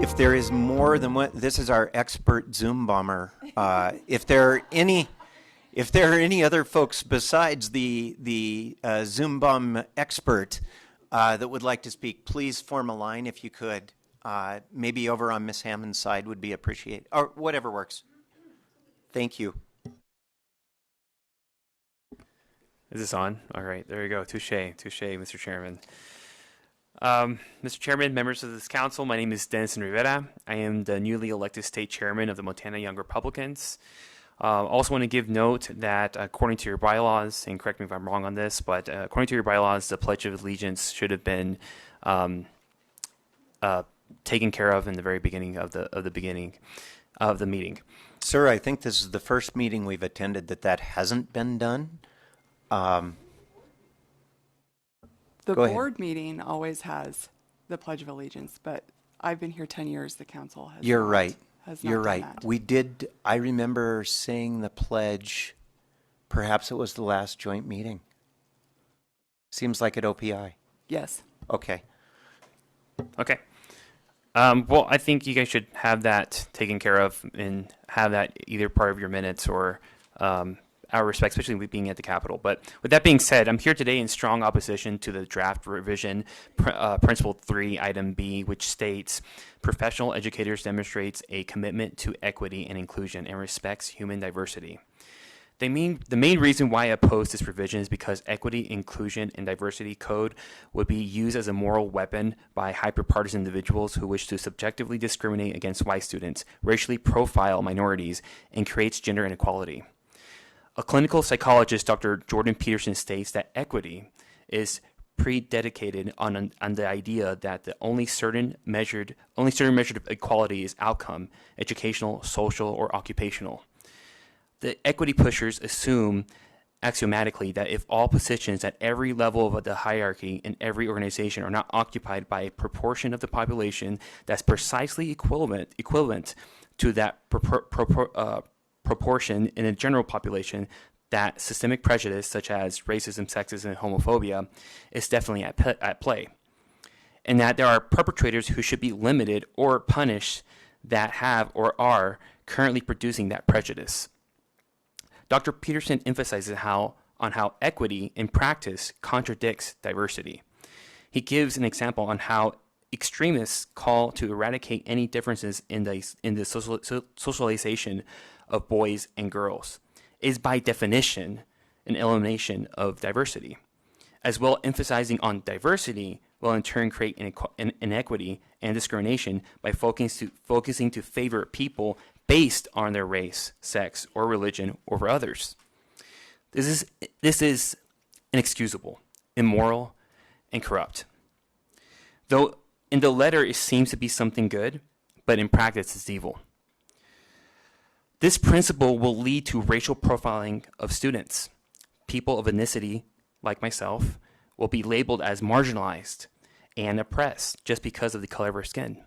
If there is more than one, this is our expert Zoom bomber. If there are any other folks besides the Zoom bomb expert that would like to speak, please form a line if you could. Maybe over on Miss Hammond's side would be appreciated, or whatever works. Thank you. Is this on? All right, there you go. Touche, Mr. Chairman. Mr. Chairman, members of this council, my name is Rivera. I am the newly elected state chairman of the Montana Young Republicans. Also want to give note that according to your bylaws, and correct me if I'm wrong on this, but according to your bylaws, the Pledge of Allegiance should have been taken care of in the very beginning of the meeting. Sir, I think this is the first meeting we've attended that hasn't been done. The Go ahead. board meeting always has the Pledge of Allegiance, but I've been here 10 years. The council has You're not, right. has not You're done right. that. We did. I remember saying the pledge. Perhaps it was the last joint meeting. Seems like at OPI. Yes. Okay. Okay. Well, I think you guys should have that taken care of and have that either part of your minutes or our respect, especially with being at the Capitol. But with that being said, I'm here today in strong opposition to the draft revision, Principle 3, Item B, which states, professional educators demonstrates a commitment to equity and inclusion and respects human diversity. The main reason why I oppose this provision is because equity, inclusion, and diversity code would be used as a moral weapon by hyper-partisan individuals who wish to subjectively discriminate against white students, racially profile minorities, and creates gender inequality. A clinical psychologist, Dr. Jordan Peterson, states that equity is predicated on the idea that the only certain measured of equality is outcome, educational, social, or occupational. The equity pushers assume axiomatically that if all positions at every level of the hierarchy in every organization are not occupied by a proportion of the population that's precisely equivalent to that proportion in a general population, that systemic prejudice such as racism, sexism, and homophobia is definitely at play. And that there are perpetrators who should be limited or punished that have or are currently producing that prejudice. Dr. Peterson emphasizes how equity in practice contradicts diversity. He gives an example on how extremists call to eradicate any differences in the socialization of boys and girls is by definition an elimination of diversity. As well, emphasizing on diversity will in turn create inequity and discrimination by focusing to favor people based on their race, sex, or religion over others. This is inexcusable, immoral, and corrupt. Though in the letter it seems to be something good, but in practice it's evil. This principle will lead to racial profiling of students. People of ethnicity, like myself, will be labeled as marginalized and oppressed just because of the color of our skin.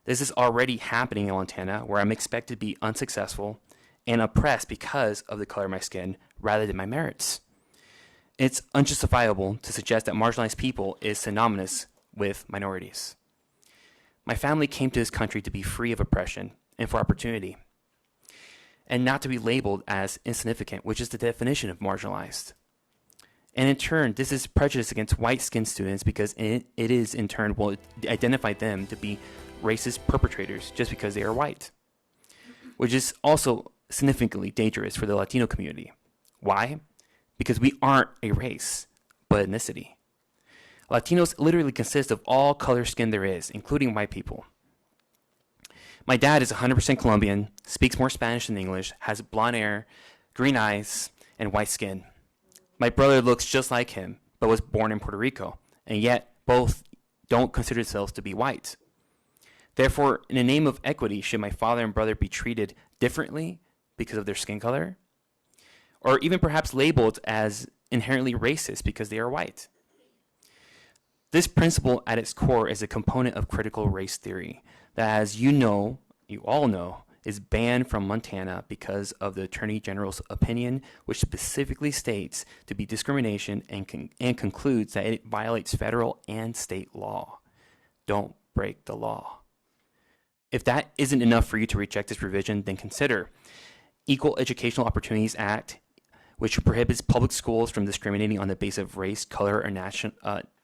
This is already happening in Montana, where I'm expected to be unsuccessful and oppressed because of the color of my skin rather than my merits. It's unjustifiable to suggest that marginalized people is synonymous with minorities. My family came to this country to be free of oppression and for opportunity, and not to be labeled as insignificant, which is the definition of marginalized. And in turn, this is prejudice against white-skinned students because it is, in turn, will identify them to be racist perpetrators just because they are white, which is also significantly dangerous for the Latino community. Why? Because we aren't a race, but ethnicity. Latinos literally consist of all color skin there is, including white people. My dad is 100% Colombian, speaks more Spanish than English, has blonde hair, green eyes, and white skin. My brother looks just like him, but was born in Puerto Rico, and yet both don't consider themselves to be white. Therefore, in the name of equity, should my father and brother be treated differently because of their skin color? Or even perhaps labeled as inherently racist because they are white? This principle at its core is a component of critical race theory that, as you all know, is banned from Montana because of the Attorney General's opinion, which specifically states to be discrimination and concludes that it violates federal and state law. Don't break the law. If that isn't enough for you to reject this provision, then consider Equal Educational Opportunities Act, which prohibits public schools from discriminating on the basis of race, color, or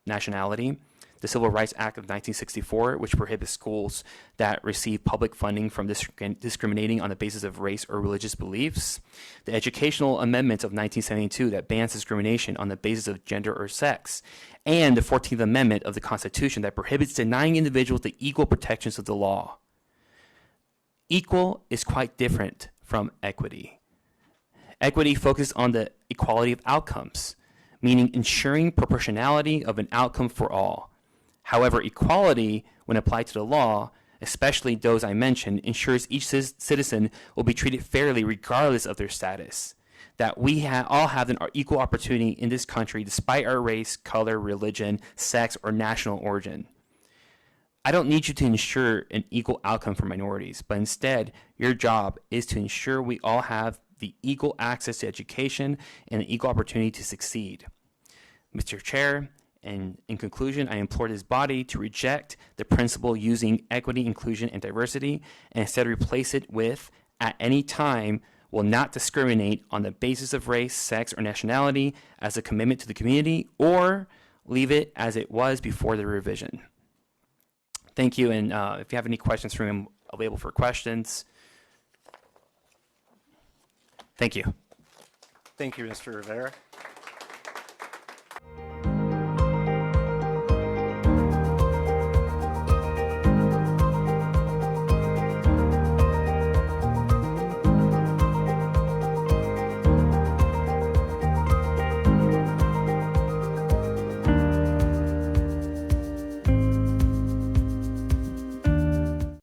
nationality. The Civil Rights Act of 1964, which prohibits schools that receive public funding from discriminating on the basis of race or religious beliefs. The Educational Amendment of 1972 that bans discrimination on the basis of gender or sex. And the 14th Amendment of the Constitution that prohibits denying individuals the equal protections of the law. Equal is quite different from equity. Equity focuses on the equality of outcomes, meaning ensuring proportionality of an outcome for all. However, equality, when applied to the law, especially those I mentioned, ensures each citizen will be treated fairly regardless of their status. That we all have an equal opportunity in this country despite our race, color, religion, sex, or national origin. I don't need you to ensure an equal outcome for minorities, but instead, your job is to ensure we all have the equal access to education and the equal opportunity to succeed. Mr. Chair, and in conclusion, I implore this body to reject the principle using equity, inclusion, and diversity, and instead replace it with, at any time, will not discriminate on the basis of race, sex, or nationality as a commitment to the community, or leave it as it was before the revision. Thank you, and if you have any questions for me, I'm available for questions. Thank you. Thank you, Mr. Rivera.